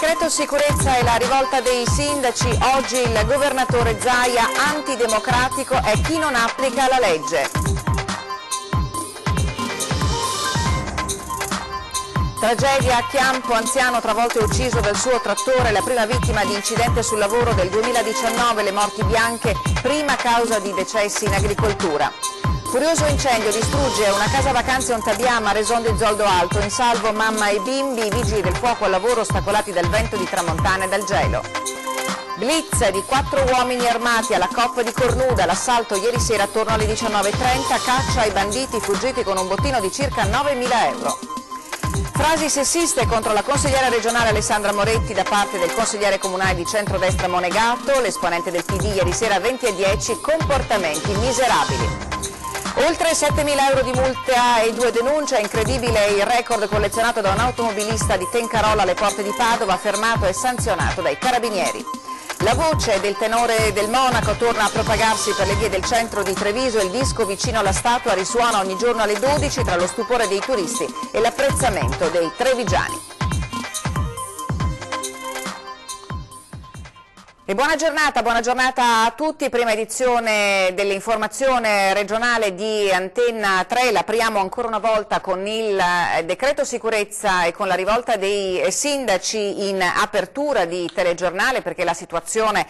decreto sicurezza e la rivolta dei sindaci, oggi il governatore Zaia, antidemocratico è chi non applica la legge. Tragedia a Chiampo, anziano travolto e ucciso dal suo trattore, la prima vittima di incidente sul lavoro del 2019, le morti bianche, prima causa di decessi in agricoltura. Furioso incendio distrugge una casa vacanze a Ontabiama, Resondo e Zoldo Alto, in salvo mamma e bimbi, i vigili del fuoco al lavoro ostacolati dal vento di tramontana e dal gelo. Blitz di 4 uomini armati alla Coop di Cornuda, l'assalto ieri sera attorno alle 19:30, caccia ai banditi fuggiti con un bottino di circa 9.000 euro. Frasi sessiste contro la consigliera regionale Alessandra Moretti da parte del consigliere comunale di centrodestra Monegato, l'esponente del PD ieri sera 20:10, comportamenti miserabili. Oltre 7.000 euro di multa e 2 denunce, incredibile il record collezionato da un automobilista di Tencarolla alle porte di Padova, fermato e sanzionato dai carabinieri. La voce del tenore del Monaco torna a propagarsi per le vie del centro di Treviso, il disco vicino alla statua risuona ogni giorno alle 12 tra lo stupore dei turisti e l'apprezzamento dei trevigiani. E buona giornata a tutti, prima edizione dell'informazione regionale di Antenna 3, la apriamo ancora una volta con il decreto sicurezza e con la rivolta dei sindaci in apertura di telegiornale, perché la situazione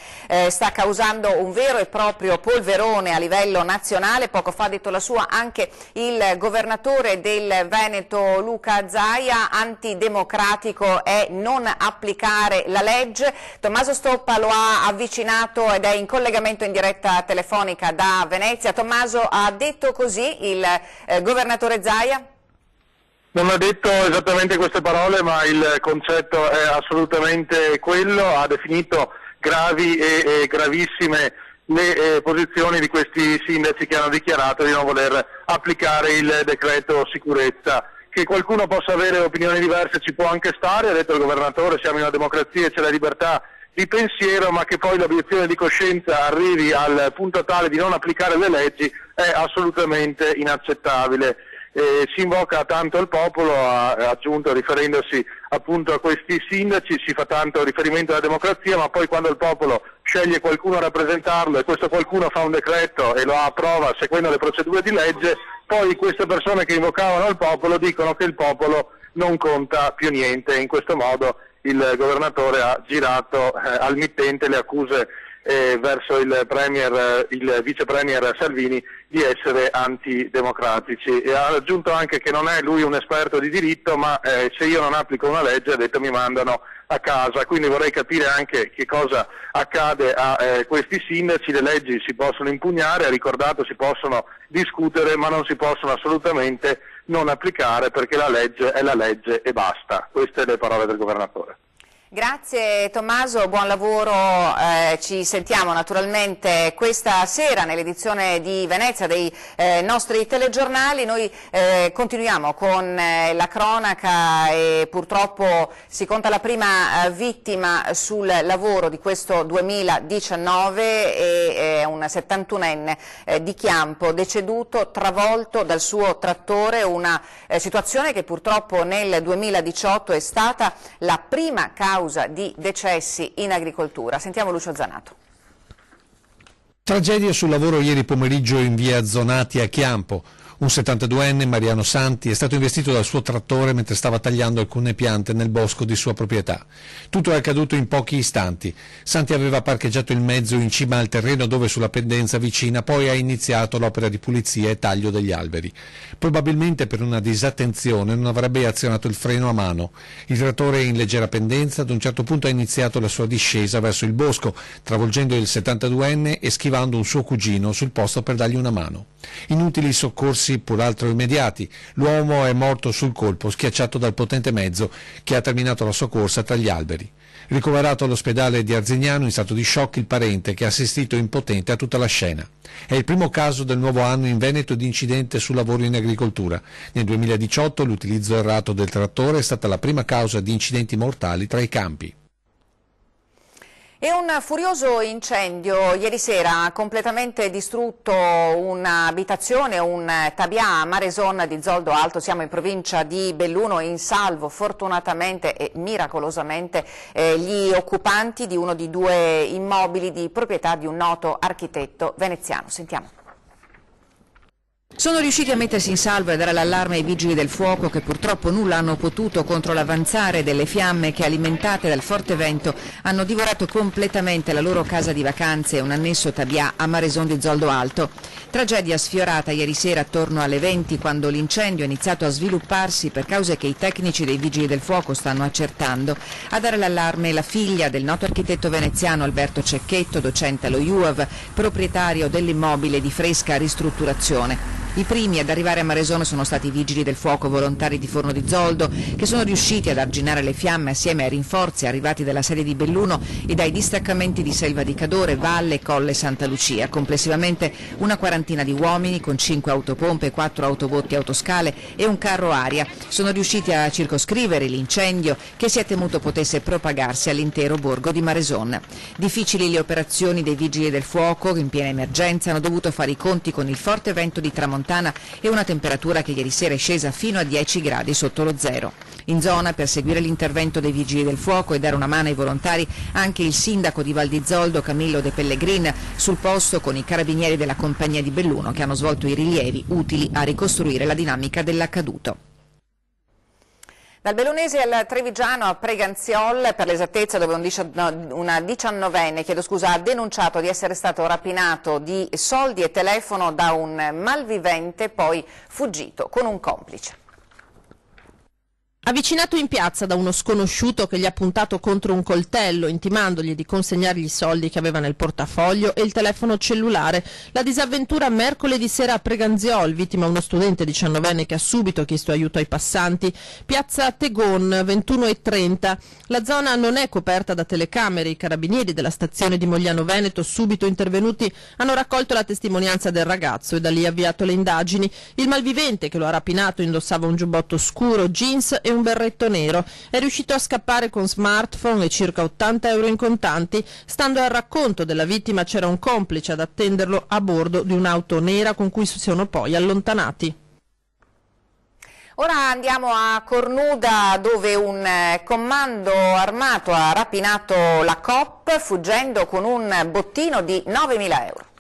sta causando un vero e proprio polverone a livello nazionale. Poco fa ha detto la sua anche il governatore del Veneto Luca Zaia, antidemocratico è non applicare la legge. Tommaso Stoppa lo ha avvicinato ed è in collegamento in diretta telefonica da Venezia. Tommaso, ha detto così il governatore Zaia? Non ha detto esattamente queste parole, ma il concetto è assolutamente quello. Ha definito gravi e gravissime le posizioni di questi sindaci che hanno dichiarato di non voler applicare il decreto sicurezza. Che qualcuno possa avere opinioni diverse ci può anche stare, ha detto il governatore, siamo in una democrazia e c'è la libertà di pensiero, ma che poi l'obiezione di coscienza arrivi al punto tale di non applicare le leggi è assolutamente inaccettabile. Si invoca tanto il popolo, ha aggiunto, riferendosi appunto a questi sindaci, si fa tanto riferimento alla democrazia, ma poi quando il popolo sceglie qualcuno a rappresentarlo e questo qualcuno fa un decreto e lo approva seguendo le procedure di legge, poi queste persone che invocavano il popolo dicono che il popolo non conta più niente. In questo modo il governatore ha girato al mittente le accuse verso il vice premier Salvini di essere antidemocratici, e ha aggiunto anche che non è lui un esperto di diritto, ma se io non applico una legge, ha detto, mi mandano a casa. Quindi vorrei capire anche che cosa accade a questi sindaci. Le leggi si possono impugnare, ha ricordato, si possono discutere, ma non si possono assolutamente non applicare, perché la legge è la legge e basta. Queste le parole del governatore. Grazie Tommaso, buon lavoro, ci sentiamo naturalmente questa sera nell'edizione di Venezia dei nostri telegiornali. Noi continuiamo con la cronaca e purtroppo si conta la prima vittima sul lavoro di questo 2019, e un 71enne di Chiampo deceduto travolto dal suo trattore, una situazione che purtroppo nel 2018 è stata la prima causa di decessi in agricoltura. Sentiamo Lucio Zanato. Tragedia sul lavoro ieri pomeriggio in via Zonati a Chiampo. Un 72enne, Mariano Santi, è stato investito dal suo trattore mentre stava tagliando alcune piante nel bosco di sua proprietà. Tutto è accaduto in pochi istanti. Santi aveva parcheggiato il mezzo in cima al terreno dove sulla pendenza vicina poi ha iniziato l'opera di pulizia e taglio degli alberi. Probabilmente per una disattenzione non avrebbe azionato il freno a mano. Il trattore in leggera pendenza ad un certo punto ha iniziato la sua discesa verso il bosco, travolgendo il 72enne e schivando un suo cugino sul posto per dargli una mano. Inutili soccorsi pur altro immediati. L'uomo è morto sul colpo, schiacciato dal potente mezzo che ha terminato la sua corsa tra gli alberi. Ricoverato all'ospedale di Arzignano in stato di shock il parente, che ha assistito impotente a tutta la scena. È il primo caso del nuovo anno in Veneto di incidente sul lavoro in agricoltura. Nel 2018 l'utilizzo errato del trattore è stata la prima causa di incidenti mortali tra i campi. E un furioso incendio ieri sera ha completamente distrutto un'abitazione, un tabià a Mareson di Zoldo Alto. Siamo in provincia di Belluno, in salvo fortunatamente e miracolosamente gli occupanti di uno di due immobili di proprietà di un noto architetto veneziano. Sentiamo. Sono riusciti a mettersi in salvo e a dare l'allarme ai vigili del fuoco, che purtroppo nulla hanno potuto contro l'avanzare delle fiamme che, alimentate dal forte vento, hanno divorato completamente la loro casa di vacanze e un annesso tabià a Mareson di Zoldo Alto. Tragedia sfiorata ieri sera attorno alle 20, quando l'incendio ha iniziato a svilupparsi per cause che i tecnici dei vigili del fuoco stanno accertando. A dare l'allarme la figlia del noto architetto veneziano Alberto Cecchetto, docente allo IUAV, proprietario dell'immobile di fresca ristrutturazione. I primi ad arrivare a Mareson sono stati i vigili del fuoco volontari di Forno di Zoldo, che sono riusciti ad arginare le fiamme assieme ai rinforzi arrivati dalla sede di Belluno e dai distaccamenti di Selva di Cadore, Valle e Colle Santa Lucia. Complessivamente una quarantina di uomini con 5 autopompe, 4 autobotti autoscale e un carro aria sono riusciti a circoscrivere l'incendio che si è temuto potesse propagarsi all'intero borgo di Mareson. Difficili le operazioni dei vigili del fuoco, in piena emergenza hanno dovuto fare i conti con il forte vento di tramontana e una temperatura che ieri sera è scesa fino a 10 gradi sotto lo zero. In zona, per seguire l'intervento dei vigili del fuoco e dare una mano ai volontari, anche il sindaco di Val di Zoldo, Camillo De Pellegrin, sul posto con i carabinieri della compagnia di Belluno, che hanno svolto i rilievi utili a ricostruire la dinamica dell'accaduto. Dal Bellunese al Trevigiano, a Preganziol, per l'esattezza, dove una 19enne ha denunciato di essere stato rapinato di soldi e telefono da un malvivente, poi fuggito con un complice. Avvicinato in piazza da uno sconosciuto che gli ha puntato contro un coltello, intimandogli di consegnargli i soldi che aveva nel portafoglio e il telefono cellulare. La disavventura mercoledì sera a Preganziol, vittima uno studente 19enne che ha subito chiesto aiuto ai passanti. Piazza Tegon, 21:30. La zona non è coperta da telecamere. I carabinieri della stazione di Mogliano Veneto, subito intervenuti, hanno raccolto la testimonianza del ragazzo e da lì avviato le indagini. Il malvivente che lo ha rapinato indossava un giubbotto scuro, jeans e un berretto nero. È riuscito a scappare con smartphone e circa 80 euro in contanti. Stando al racconto della vittima, c'era un complice ad attenderlo a bordo di un'auto nera con cui si sono poi allontanati. Ora andiamo a Cornuda, dove un comando armato ha rapinato la Coop fuggendo con un bottino di 9.000 euro.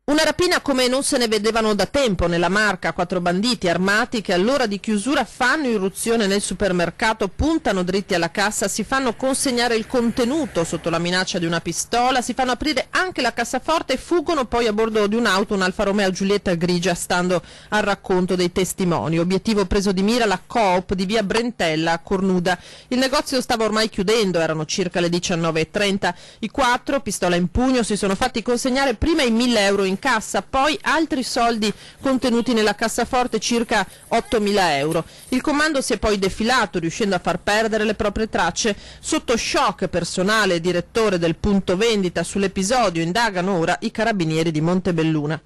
Una rapina come non se ne vedevano da tempo nella Marca. 4 banditi armati che all'ora di chiusura fanno irruzione nel supermercato, puntano dritti alla cassa, si fanno consegnare il contenuto sotto la minaccia di una pistola, si fanno aprire anche la cassaforte e fuggono poi a bordo di un'auto, un Alfa Romeo Giulietta grigia, stando al racconto dei testimoni. Obiettivo preso di mira la Coop di via Brentella a Cornuda. Il negozio stava ormai chiudendo, erano circa le 19:30. I 4, pistola in pugno, si sono fatti consegnare prima i 1.000 euro in cassa, poi altri soldi contenuti nella cassaforte, circa 8.000 euro. Il comando si è poi defilato, riuscendo a far perdere le proprie tracce. Sotto shock personale e direttore del punto vendita, sull'episodio indagano ora i carabinieri di Montebelluna.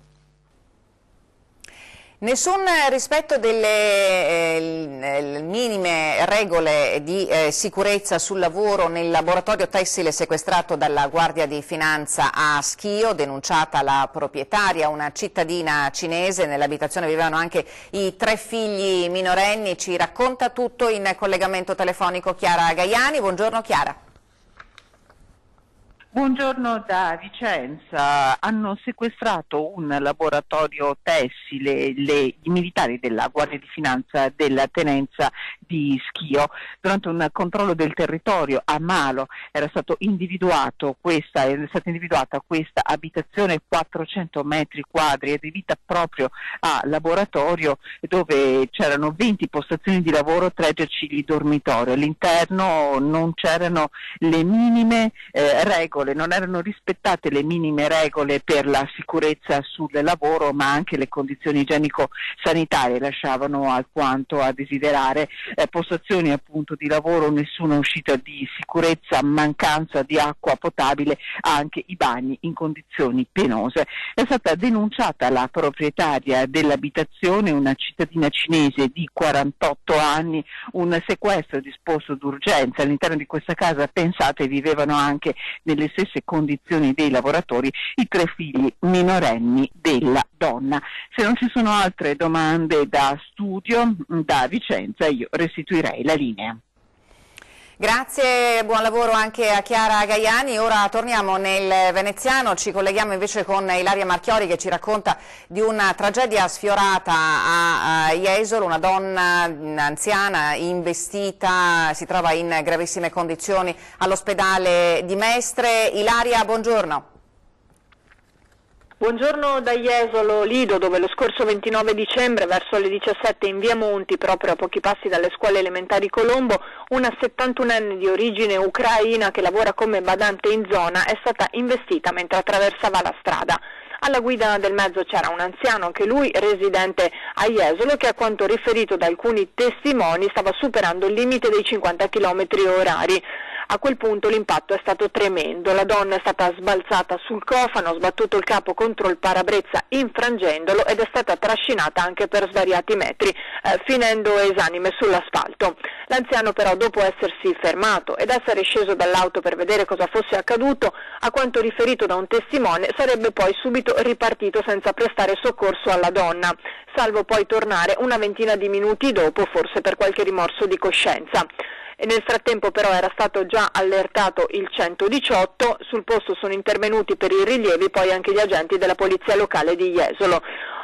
Nessun rispetto delle minime regole di sicurezza sul lavoro nel laboratorio tessile sequestrato dalla Guardia di Finanza a Schio, denunciata la proprietaria, una cittadina cinese. Nell'abitazione vivevano anche i 3 figli minorenni. Ci racconta tutto in collegamento telefonico Chiara Gaiani. Buongiorno Chiara. Buongiorno da Vicenza. Hanno sequestrato un laboratorio tessile i militari della Guardia di Finanza della Tenenza di Schio. Durante un controllo del territorio a Malo è stata individuata questa abitazione 400 metri quadri adibita proprio a laboratorio, dove c'erano 20 postazioni di lavoro, 3 esercizi dormitorio. All'interno non c'erano le minime regole regole, non erano rispettate le minime regole per la sicurezza sul lavoro, ma anche le condizioni igienico-sanitarie lasciavano alquanto a desiderare, postazioni appunto di lavoro, nessuna uscita di sicurezza, mancanza di acqua potabile, anche i bagni in condizioni penose. È stata denunciata la proprietaria dell'abitazione, una cittadina cinese di 48 anni, un sequestro disposto d'urgenza all'interno di questa casa. Pensate, vivevano anche nelle stesse condizioni dei lavoratori i 3 figli minorenni della donna. Se non ci sono altre domande da studio, da Vicenza, io restituirei la linea. Grazie, buon lavoro anche a Chiara Gaiani. Ora torniamo nel veneziano, ci colleghiamo invece con Ilaria Marchiori che ci racconta di una tragedia sfiorata a Jesolo. Una donna anziana investita, si trova in gravissime condizioni all'ospedale di Mestre. Ilaria, buongiorno. Buongiorno da Jesolo Lido, dove lo scorso 29 dicembre verso le 17 in via Monti, proprio a pochi passi dalle scuole elementari Colombo, una 71enne di origine ucraina che lavora come badante in zona è stata investita mentre attraversava la strada. Alla guida del mezzo c'era un anziano, anche lui residente a Jesolo, che a quanto riferito da alcuni testimoni stava superando il limite dei 50 km/h. A quel punto l'impatto è stato tremendo, la donna è stata sbalzata sul cofano, ha sbattuto il capo contro il parabrezza infrangendolo ed è stata trascinata anche per svariati metri, finendo esanime sull'asfalto. L'anziano però, dopo essersi fermato ed essere sceso dall'auto per vedere cosa fosse accaduto, a quanto riferito da un testimone, sarebbe poi subito ripartito senza prestare soccorso alla donna, salvo poi tornare una ventina di minuti dopo, forse per qualche rimorso di coscienza. E nel frattempo però era stato già allertato il 118, sul posto sono intervenuti per i rilievi poi anche gli agenti della polizia locale di Jesolo.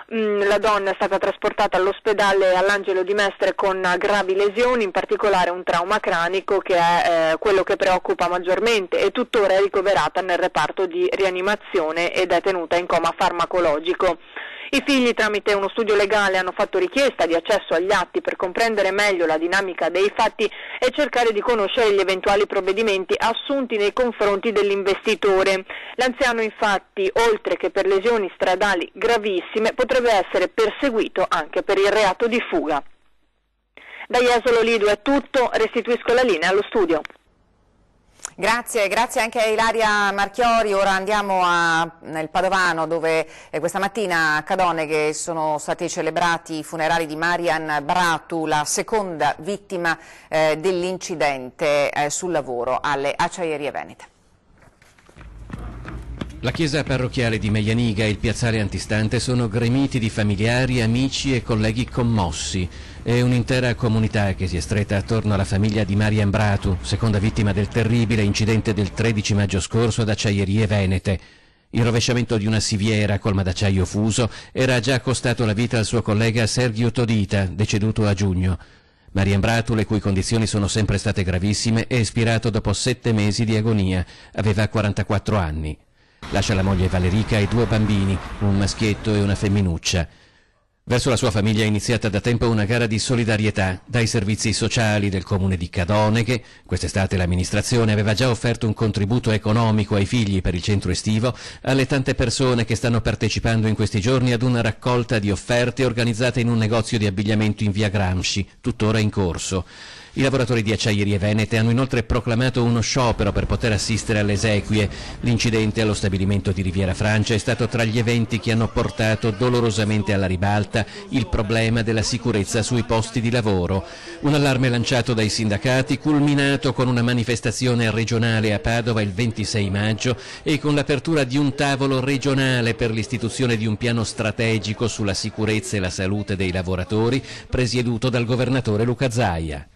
La donna è stata trasportata all'ospedale all'Angelo di Mestre con gravi lesioni, in particolare un trauma cranico che è quello che preoccupa maggiormente, e tuttora è ricoverata nel reparto di rianimazione ed è tenuta in coma farmacologico. I figli, tramite uno studio legale, hanno fatto richiesta di accesso agli atti per comprendere meglio la dinamica dei fatti e cercare di conoscere gli eventuali provvedimenti assunti nei confronti dell'investitore. L'anziano, infatti, oltre che per lesioni stradali gravissime, potrebbe essere perseguito anche per il reato di fuga. Da Jesolo Lido è tutto, restituisco la linea allo studio. Grazie anche a Ilaria Marchiori. Ora andiamo nel Padovano, dove questa mattina a Cadoneghe sono stati celebrati i funerali di Marian Bratu, la seconda vittima dell'incidente sul lavoro alle Acciaierie Venete. La chiesa parrocchiale di Meianiga e il piazzale antistante sono gremiti di familiari, amici e colleghi commossi. È un'intera comunità che si è stretta attorno alla famiglia di Marian Bratu, seconda vittima del terribile incidente del 13 maggio scorso ad Acciaierie Venete. Il rovesciamento di una siviera colma d'acciaio fuso era già costato la vita al suo collega Sergio Todita, deceduto a giugno. Marian Bratu, le cui condizioni sono sempre state gravissime, è espirato dopo 7 mesi di agonia. Aveva 44 anni. Lascia la moglie Valerica e 2 bambini, un maschietto e una femminuccia. Verso la sua famiglia è iniziata da tempo una gara di solidarietà dai servizi sociali del comune di Cadoneghe. Quest'estate l'amministrazione aveva già offerto un contributo economico ai figli per il centro estivo, alle tante persone che stanno partecipando in questi giorni ad una raccolta di offerte organizzata in un negozio di abbigliamento in via Gramsci, tuttora in corso. I lavoratori di Acciaierie Venete hanno inoltre proclamato uno sciopero per poter assistere alle esequie. L'incidente allo stabilimento di Riviera Francia è stato tra gli eventi che hanno portato dolorosamente alla ribalta il problema della sicurezza sui posti di lavoro. Un allarme lanciato dai sindacati, culminato con una manifestazione regionale a Padova il 26 maggio e con l'apertura di un tavolo regionale per l'istituzione di un piano strategico sulla sicurezza e la salute dei lavoratori, presieduto dal governatore Luca Zaia.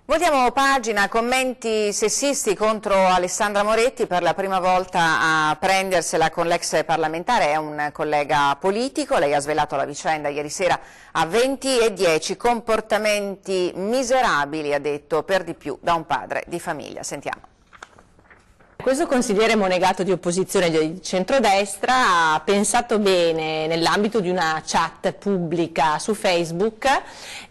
Voltiamo pagina, commenti sessisti contro Alessandra Moretti, per la prima volta a prendersela con l'ex parlamentare, è un collega politico. Lei ha svelato la vicenda ieri sera a 20:10, comportamenti miserabili, ha detto, per di più da un padre di famiglia. Sentiamo. Questo consigliere monegato di opposizione di centrodestra ha pensato bene, nell'ambito di una chat pubblica su Facebook,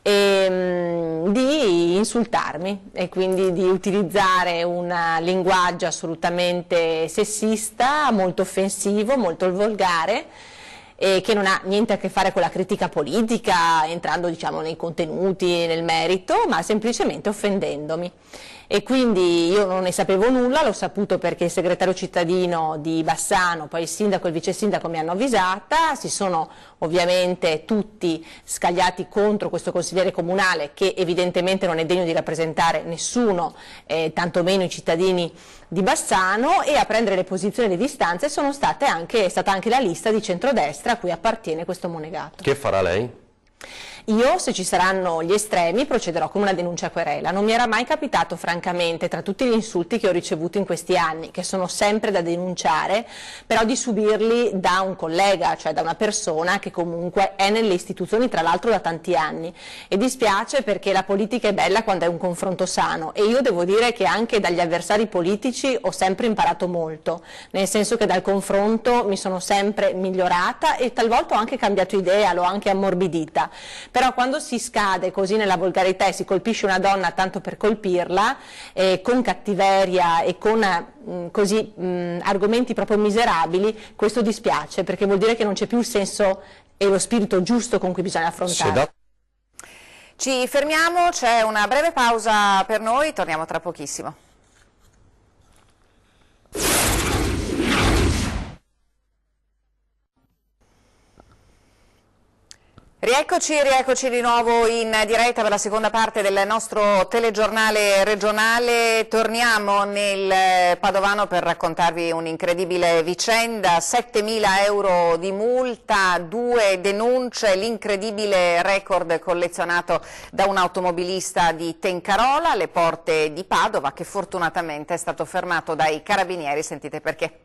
di insultarmi e quindi di utilizzare un linguaggio assolutamente sessista, molto offensivo, molto volgare, che non ha niente a che fare con la critica politica, entrando diciamo nei contenuti, nel merito, ma semplicemente offendendomi. E quindi io non ne sapevo nulla, l'ho saputo perché il segretario cittadino di Bassano, poi il sindaco e il vice sindaco mi hanno avvisata, si sono ovviamente tutti scagliati contro questo consigliere comunale che evidentemente non è degno di rappresentare nessuno, tantomeno i cittadini di Bassano, e a prendere le posizioni di distanza è stata anche la lista di centrodestra a cui appartiene questo monegato. Che farà lei? Io, se ci saranno gli estremi, procederò con una denuncia a querela. Non mi era mai capitato, francamente, tra tutti gli insulti che ho ricevuto in questi anni, che sono sempre da denunciare, però di subirli da un collega, cioè da una persona che comunque è nelle istituzioni, tra l'altro da tanti anni. E dispiace perché la politica è bella quando è un confronto sano, e io devo dire che anche dagli avversari politici ho sempre imparato molto, nel senso che dal confronto mi sono sempre migliorata e talvolta ho anche cambiato idea, l'ho anche ammorbidita. Però quando si scade così nella volgarità e si colpisce una donna tanto per colpirla, con cattiveria e con argomenti proprio miserabili, questo dispiace, perché vuol dire che non c'è più il senso e lo spirito giusto con cui bisogna affrontare. Ci fermiamo, c'è una breve pausa per noi, torniamo tra pochissimo. Rieccoci di nuovo in diretta per la seconda parte del nostro telegiornale regionale. Torniamo nel Padovano per raccontarvi un'incredibile vicenda: 7.000 euro di multa, 2 denunce, l'incredibile record collezionato da un automobilista di Tencarola alle porte di Padova, che fortunatamente è stato fermato dai carabinieri. Sentite perché.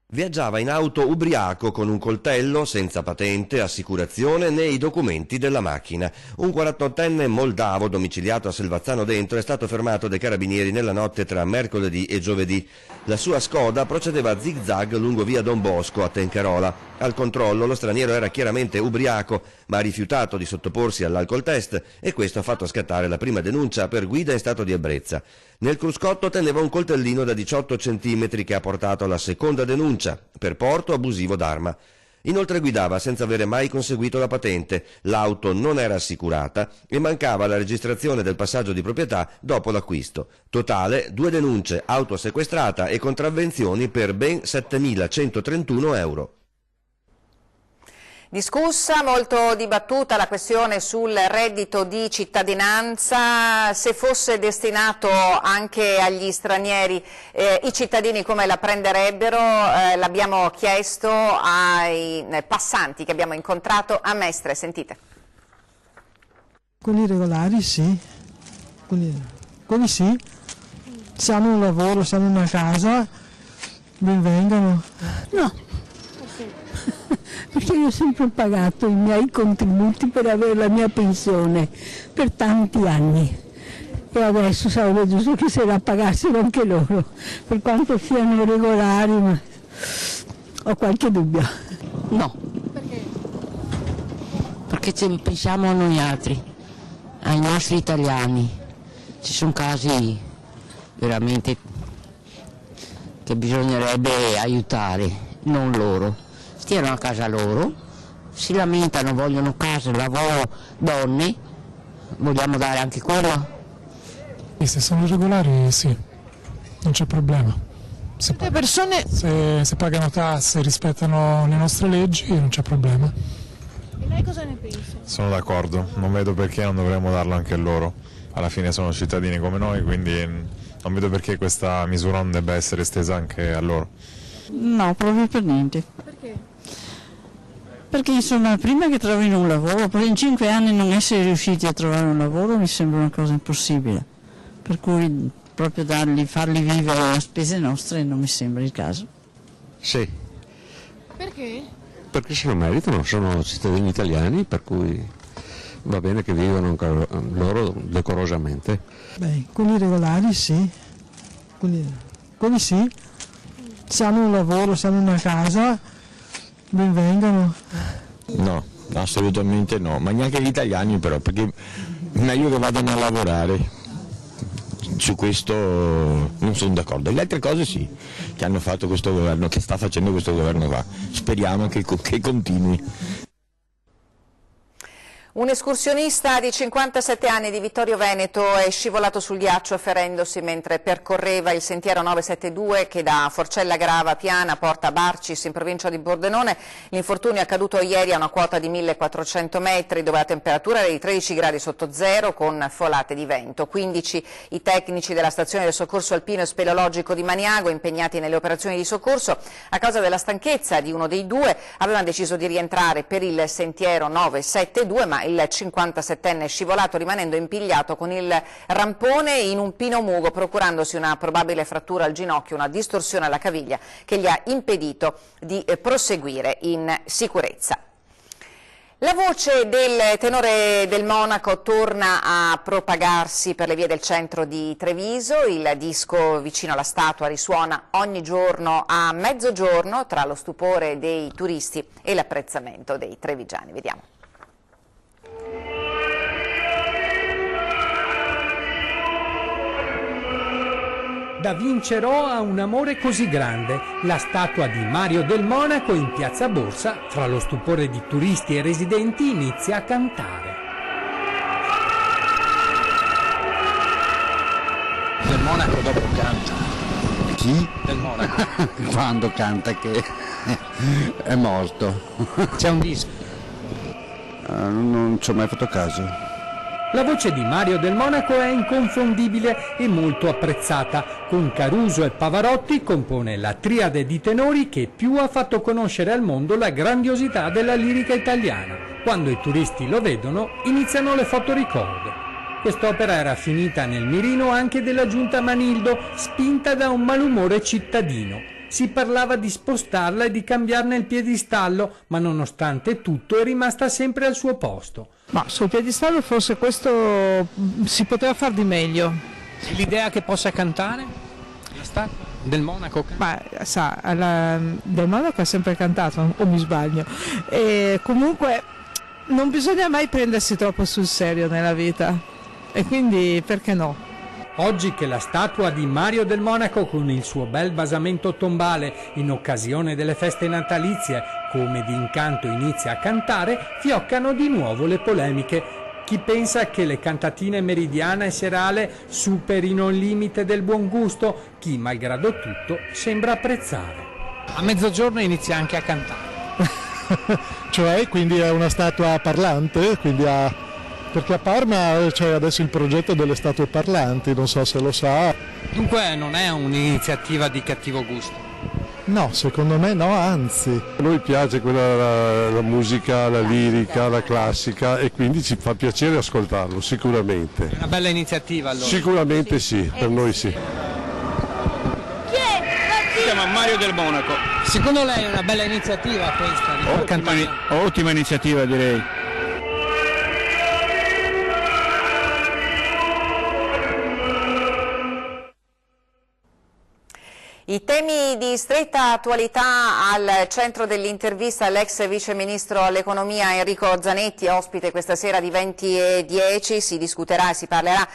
Viaggiava in auto ubriaco con un coltello, senza patente, assicurazione né i documenti della macchina. Un 48enne moldavo domiciliato a Selvazzano Dentro è stato fermato dai carabinieri nella notte tra mercoledì e giovedì. La sua Skoda procedeva a zig-zag lungo via Don Bosco a Tencarola. Al controllo lo straniero era chiaramente ubriaco, ma ha rifiutato di sottoporsi all'alcol test, e questo ha fatto scattare la prima denuncia per guida in stato di ebbrezza. Nel cruscotto teneva un coltellino da 18 cm che ha portato alla seconda denuncia, per porto abusivo d'arma. Inoltre guidava senza avere mai conseguito la patente, l'auto non era assicurata e mancava la registrazione del passaggio di proprietà dopo l'acquisto. Totale 2 denunce, auto sequestrata e contravvenzioni per ben 7.131 euro. Discussa, molto dibattuta la questione sul reddito di cittadinanza, se fosse destinato anche agli stranieri, i cittadini come la prenderebbero? L'abbiamo chiesto ai passanti che abbiamo incontrato a Mestre, sentite. Quelli regolari sì, quelli sì, se hanno un lavoro, se hanno una casa, ben vengano. No. Perché io ho sempre pagato i miei contributi per avere la mia pensione per tanti anni, e adesso sarebbe giusto che se la pagassero anche loro, per quanto siano regolari, ma ho qualche dubbio. No. Perché? Perché pensiamo a noi altri, ai nostri italiani. Ci sono casi veramente che bisognerebbe aiutare, non loro. Stiano a casa loro, si lamentano, vogliono casa, lavoro, donne, vogliamo dare anche quello? Se sono regolari sì, non c'è problema. Se pagano tasse, rispettano le nostre leggi, non c'è problema. E lei cosa ne pensa? Sono d'accordo, non vedo perché non dovremmo darlo anche a loro. Alla fine sono cittadini come noi, quindi non vedo perché questa misura non debba essere estesa anche a loro. No, proprio per niente. Perché? Perché insomma, prima che trovino un lavoro, poi in 5 anni non essere riusciti a trovare un lavoro mi sembra una cosa impossibile. Per cui proprio farli vivere a spese nostre non mi sembra il caso. Sì. Perché? Perché se lo meritano, sono cittadini italiani, per cui va bene che vivano loro decorosamente. Beh, quelli regolari sì, quelli sì, se hanno un lavoro, se hanno una casa, ben vengano. No, assolutamente no, ma neanche gli italiani però, perché meglio che vadano a lavorare. Su questo non sono d'accordo. Le altre cose sì, che hanno fatto questo governo, che sta facendo questo governo qua. Speriamo che continui. Un escursionista di 57 anni di Vittorio Veneto è scivolato sul ghiaccio ferendosi mentre percorreva il sentiero 972 che da Forcella Grava Piana porta a Barcis in provincia di Pordenone. L'infortunio è accaduto ieri a una quota di 1400 metri dove la temperatura era di 13 gradi sotto zero con folate di vento. 15 i tecnici della stazione del soccorso alpino e speleologico di Maniago impegnati nelle operazioni di soccorso. A causa della stanchezza di uno dei due avevano deciso di rientrare per il sentiero 972 ma il 57enne è scivolato rimanendo impigliato con il rampone in un pino mugo, procurandosi una probabile frattura al ginocchio, una distorsione alla caviglia che gli ha impedito di proseguire in sicurezza. La voce del tenore del Monaco torna a propagarsi per le vie del centro di Treviso. Il disco vicino alla statua risuona ogni giorno a mezzogiorno tra lo stupore dei turisti e l'apprezzamento dei trevigiani. Vediamo. Da Vincerò a un amore così grande, la statua di Mario del Monaco in piazza Borsa, fra lo stupore di turisti e residenti, inizia a cantare. Del Monaco dopo canta. Chi? Del Monaco. Quando canta che è morto. C'è un disco. Non ci ho mai fatto caso. La voce di Mario del Monaco è inconfondibile e molto apprezzata. Con Caruso e Pavarotti compone la triade di tenori che più ha fatto conoscere al mondo la grandiosità della lirica italiana. Quando i turisti lo vedono, iniziano le fotoricordo. Quest'opera era finita nel mirino anche della giunta Manildo, spinta da un malumore cittadino. Si parlava di spostarla e di cambiarne il piedistallo, ma nonostante tutto è rimasta sempre al suo posto. Ma sul piedistallo forse questo si poteva far di meglio. L'idea che possa cantare? La statua del Monaco? Ma sa, del Monaco ha sempre cantato, o mi sbaglio? E comunque non bisogna mai prendersi troppo sul serio nella vita, e quindi perché no? Oggi che la statua di Mario del Monaco con il suo bel basamento tombale in occasione delle feste natalizie come d'incanto inizia a cantare, fioccano di nuovo le polemiche. Chi pensa che le cantatine Meridiana e Serale superino il limite del buon gusto, chi malgrado tutto sembra apprezzare. A mezzogiorno inizia anche a cantare. Cioè, quindi è una statua parlante, perché a Parma c'è adesso il progetto delle statue parlanti, non so se lo sa. Dunque non è un'iniziativa di cattivo gusto? No, secondo me no, anzi. A noi piace la musica, la lirica, la classica e quindi ci fa piacere ascoltarlo, sicuramente. È una bella iniziativa allora? Sicuramente sì, per noi sì. Chi è? Si chiama Mario del Monaco. Secondo lei è una bella iniziativa questa? Ottima iniziativa direi. I temi di stretta attualità al centro dell'intervista l'ex vice ministro all'economia Enrico Zanetti, ospite questa sera di 20:10. Si discuterà e si parlerà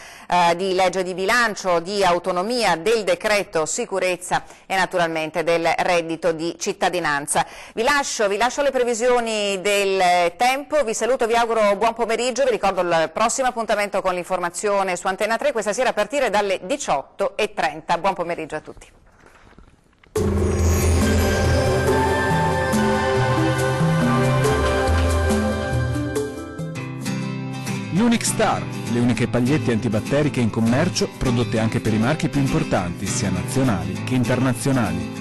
di legge di bilancio, di autonomia, del decreto sicurezza e naturalmente del reddito di cittadinanza. Vi lascio le previsioni del tempo, vi saluto, vi auguro buon pomeriggio, vi ricordo il prossimo appuntamento con l'informazione su Antenna 3 questa sera a partire dalle 18:30. Buon pomeriggio a tutti. Unique Star, le uniche pagliette antibatteriche in commercio, prodotte anche per i marchi più importanti, sia nazionali che internazionali.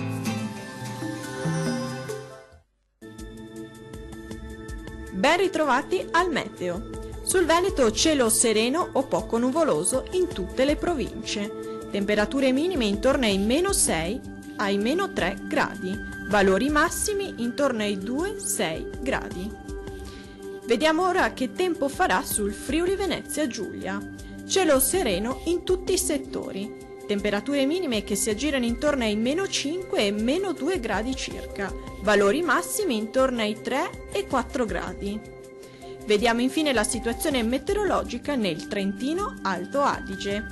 Ben ritrovati al meteo. Sul Veneto cielo sereno o poco nuvoloso in tutte le province. Temperature minime intorno ai -6 ai -3 gradi, valori massimi intorno ai 2-6 gradi. Vediamo ora che tempo farà sul Friuli Venezia Giulia. Cielo sereno in tutti i settori. Temperature minime che si aggirano intorno ai meno 5 e meno 2 gradi circa, valori massimi intorno ai 3 e 4 gradi. Vediamo infine la situazione meteorologica nel Trentino Alto Adige.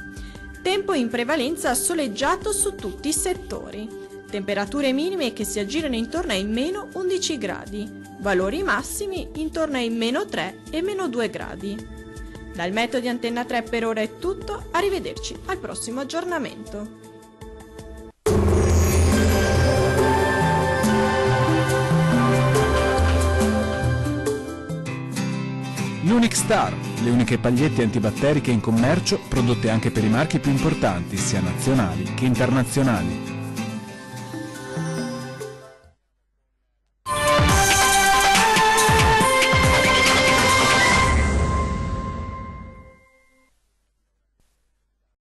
Tempo in prevalenza soleggiato su tutti i settori. Temperature minime che si aggirano intorno ai meno 11 gradi, valori massimi intorno ai meno 3 e meno 2 gradi. Dal Meteo di Antenna 3 per ora è tutto, arrivederci al prossimo aggiornamento. Unique Star, le uniche pagliette antibatteriche in commercio prodotte anche per i marchi più importanti, sia nazionali che internazionali.